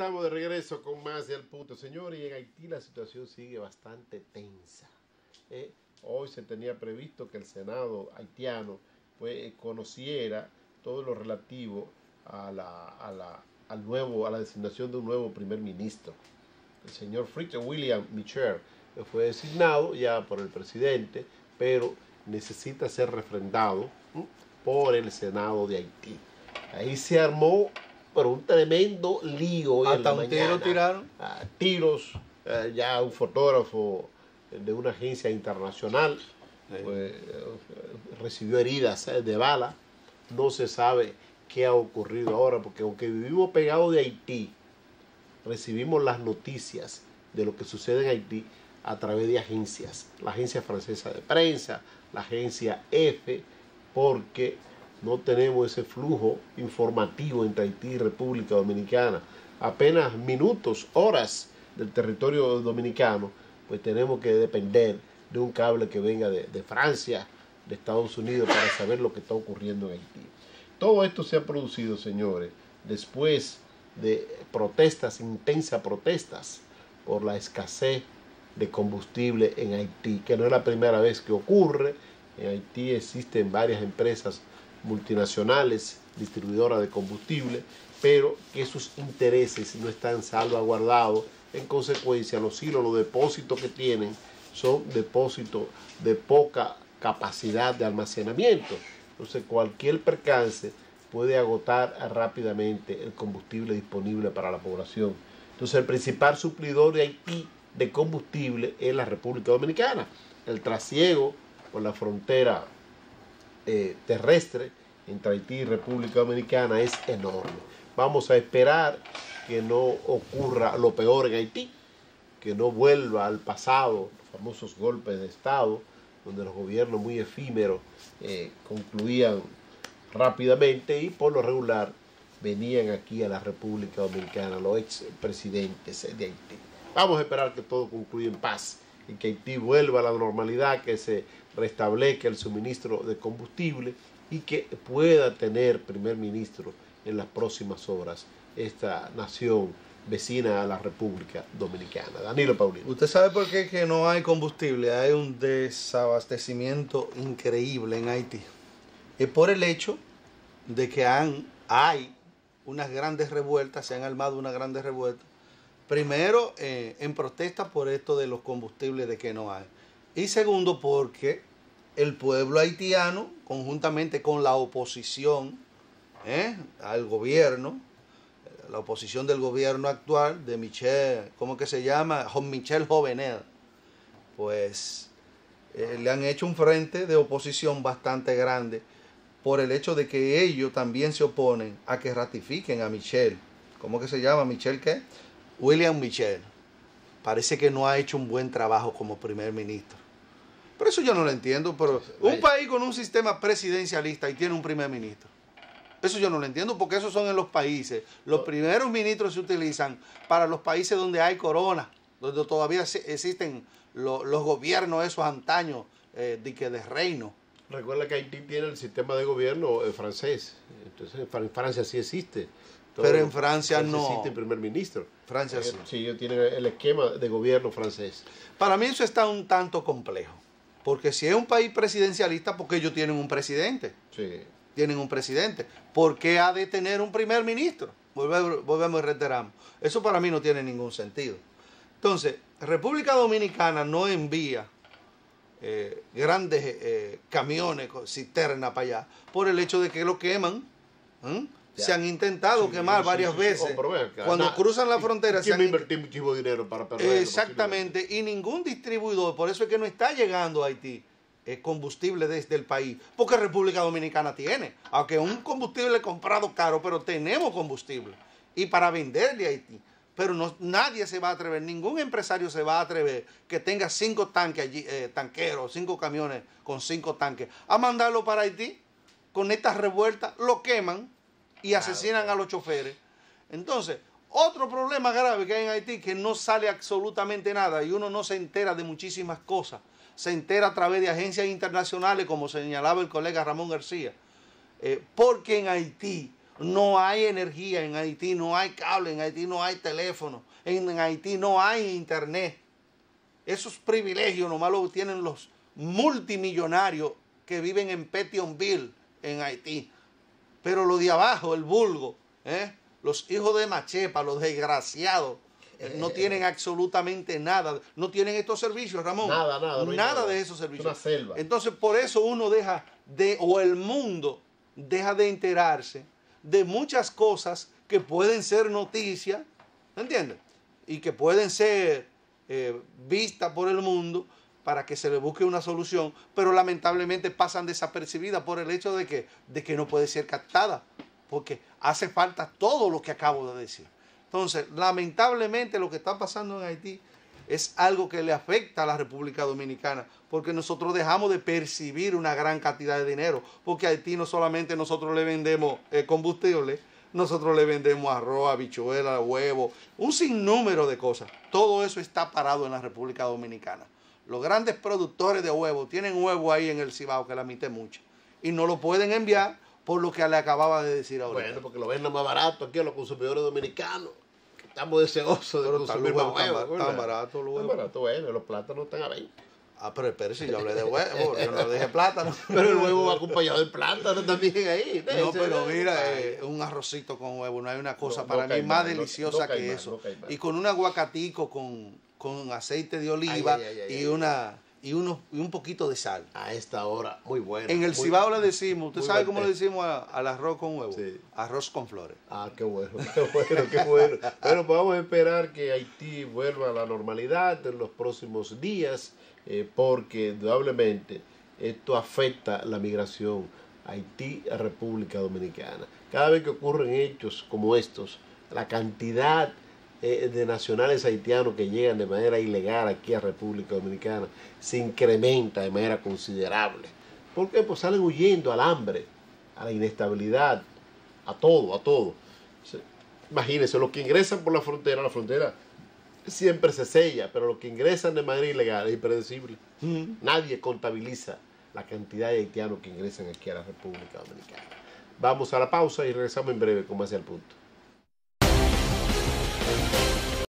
estamos de regreso con más de Al Punto, señores, y en Haití la situación sigue bastante tensa. Hoy se tenía previsto que el Senado haitiano pues, conociera todo lo relativo a la designación de un nuevo primer ministro. El señor Fritz William Michel fue designado ya por el presidente, pero necesita ser refrendado por el Senado de Haití. Ahí se armó por un tremendo lío. Hasta un tiro tiraron. Tiros, ya un fotógrafo de una agencia internacional pues, recibió heridas de bala. No se sabe qué ha ocurrido ahora, porque aunque vivimos pegados de Haití, recibimos las noticias de lo que sucede en Haití a través de agencias. La agencia francesa de prensa, la agencia EFE, porque no tenemos ese flujo informativo entre Haití y República Dominicana. Apenas minutos, horas del territorio dominicano, pues tenemos que depender de un cable que venga de Francia, de Estados Unidos, para saber lo que está ocurriendo en Haití. Todo esto se ha producido, señores, después de protestas, intensas protestas, por la escasez de combustible en Haití, que no es la primera vez que ocurre. En Haití existen varias empresas multinacionales, distribuidoras de combustible, pero que sus intereses no están salvaguardados. En consecuencia, los hilos, los depósitos que tienen son depósitos de poca capacidad de almacenamiento. Entonces, cualquier percance puede agotar rápidamente el combustible disponible para la población. Entonces, el principal suplidor de Haití de combustible es la República Dominicana. El trasiego por la frontera terrestre entre Haití y República Dominicana es enorme. Vamos a esperar que no ocurra lo peor en Haití, que no vuelva al pasado, los famosos golpes de Estado, donde los gobiernos muy efímeros concluían rápidamente y por lo regular venían aquí a la República Dominicana los expresidentes de Haití. Vamos a esperar que todo concluya en paz y que Haití vuelva a la normalidad, que se restablezca el suministro de combustible y que pueda tener primer ministro en las próximas horas esta nación vecina a la República Dominicana. Danilo Paulino. ¿Usted sabe por qué que no hay combustible? Hay un desabastecimiento increíble en Haití. Es por el hecho de que hay unas grandes revueltas, se han armado unas grandes revueltas. Primero, en protesta por esto de los combustibles de que no hay. Y segundo, porque el pueblo haitiano, conjuntamente con la oposición al gobierno, la oposición del gobierno actual, de Michel, ¿cómo que se llama? Michel Jovenel, pues le han hecho un frente de oposición bastante grande por el hecho de que ellos también se oponen a que ratifiquen a Michel. ¿Cómo que se llama? ¿Michel qué? William Michel. Parece que no ha hecho un buen trabajo como primer ministro. Pero eso yo no lo entiendo. Pero un país con un sistema presidencialista y tiene un primer ministro. Eso yo no lo entiendo, porque esos son en los países. Los primeros ministros se utilizan para los países donde hay corona, donde todavía existen los gobiernos esos antaños de reino. Recuerda que Haití tiene el sistema de gobierno francés. Entonces en Francia sí existe. Pero en Francia no. Existe primer ministro. Francia sí. Sí, ellos tienen el esquema de gobierno francés. Para mí eso está un tanto complejo. Porque si es un país presidencialista, porque ellos tienen un presidente. Sí. Tienen un presidente. ¿Por qué ha de tener un primer ministro? Volvemos y reiteramos. Eso para mí no tiene ningún sentido. Entonces, República Dominicana no envía grandes camiones, cisternas para allá, por el hecho de que lo queman. Se han intentado quemar varias veces. Cuando cruzan la frontera. ¿Quién va a invertir muchísimo dinero para perder? Exactamente. Y ningún distribuidor, por eso es que no está llegando a Haití combustible desde el país, porque República Dominicana tiene, aunque un combustible comprado caro, pero tenemos combustible y para venderle a Haití. Pero nadie se va a atrever, ningún empresario se va a atrever que tenga 5 tanques allí, tanqueros, 5 camiones con 5 tanques, a mandarlo para Haití. Con estas revueltas lo queman y asesinan a los choferes. Entonces, otro problema grave que hay en Haití, que no sale absolutamente nada y uno no se entera de muchísimas cosas. Se entera a través de agencias internacionales, como señalaba el colega Ramón García. Porque en Haití no hay energía en Haití, no hay cable, en Haití no hay teléfono, en Haití no hay internet. Esos privilegios nomás lo tienen los multimillonarios que viven en Petionville, en Haití. Pero lo de abajo, el vulgo, los hijos de Machepa, los desgraciados, no tienen absolutamente nada. No tienen estos servicios, Ramón. Nada. No nada de esos servicios. Es una selva. Entonces, por eso uno deja de, o el mundo deja de enterarse de muchas cosas que pueden ser noticias, ¿entiendes? Y que pueden ser vistas por el mundo para que se le busque una solución, pero lamentablemente pasan desapercibidas por el hecho de que no puede ser captada, porque hace falta todo lo que acabo de decir. Entonces, lamentablemente lo que está pasando en Haití es algo que le afecta a la República Dominicana, porque nosotros dejamos de percibir una gran cantidad de dinero, porque a Haití no solamente nosotros le vendemos combustible, nosotros le vendemos arroz, habichuela, huevo, un sinnúmero de cosas. Todo eso está parado en la República Dominicana. Los grandes productores de huevos tienen huevo ahí en el Cibao, que la mitad es mucho, y no lo pueden enviar por lo que le acababa de decir ahora. Bueno, porque lo venden más barato aquí a los consumidores dominicanos. Estamos deseosos de consumir más huevos. Tan barato los huevos. Tan barato, bueno, los plátanos están a 20. Ah, pero espérese, yo hablé de huevo, yo no dije plátano. Pero el huevo va acompañado del plátano también ahí. No, pero mira, un arrocito con huevo, no hay una cosa para mí más deliciosa que eso. Y con un aguacatico con aceite de oliva y un poquito de sal. A esta hora, muy bueno. En el Cibao le decimos, ¿usted sabe cómo le decimos al arroz con huevo? Sí. Arroz con flores. Ah, qué bueno, qué bueno. Bueno, pues vamos a esperar que Haití vuelva a la normalidad en los próximos días, porque indudablemente esto afecta la migración Haití a República Dominicana. Cada vez que ocurren hechos como estos, la cantidad de nacionales haitianos que llegan de manera ilegal aquí a República Dominicana se incrementa de manera considerable. ¿Por qué? Pues salen huyendo al hambre, a la inestabilidad, a todo. Imagínense, los que ingresan por la frontera siempre se sella, pero los que ingresan de manera ilegal es impredecible. Nadie contabiliza la cantidad de haitianos que ingresan aquí a la República Dominicana. Vamos a la pausa y regresamos en breve con más al punto.